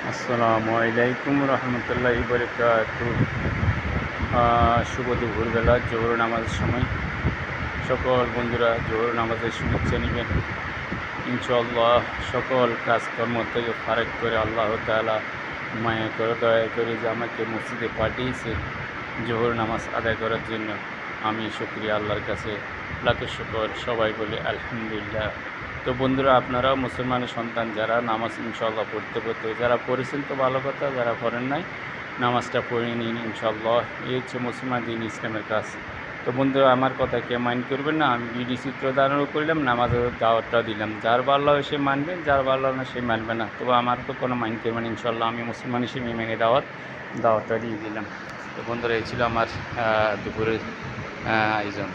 আসসালামু আলাইকুম রহমতুল্লাহি বারাকাতুহু। শুভ দুপুরবেলা জোহর নামাজের সময় সকল বন্ধুরা জোহর নামাজের শুভেচ্ছা নেবেন। ইনশাআল্লাহ সকল কাজকর্ম থেকে ফারাক করে আল্লাহ তাআলা মায়া করে দয়া করে যে আমাকে মসজিদে পাঠিয়েছে জোহর নামাজ আদায় করার জন্য আমি শুকরিয়া আল্লাহর কাছে লাখো শুকর। সবাই বলে আলহামদুলিল্লাহ। তো বন্ধুরা, আপনারাও মুসলমানের সন্তান, যারা নামাজ ইনশাআল্লাহ পড়তে যারা পড়েছেন তো ভালো কথা, যারা পড়েন নাই নামাজটা পড়ে নিন ইনশাআল্লাহ। এই হচ্ছে মুসলমান দিন, ইসলামের কাজ। তো বন্ধুরা, আমার কথা কে মাইন্ড করবেন না, আমি বিডি চিত্র ধারণও করলাম, নামাজের দাওয়াতটা দিলাম। যার ভালো হয় সে মানবেন, যার ভালো না সে মানবে না। তবে আমার তো কোনো মাইন্ড করবেন ইনশাআল্লাহ, আমি মুসলমান হিসেবে মেনে দাওয়াতটা দিয়ে দিলাম। তো বন্ধুরা, এই ছিল আমার দুপুরের আয়োজন।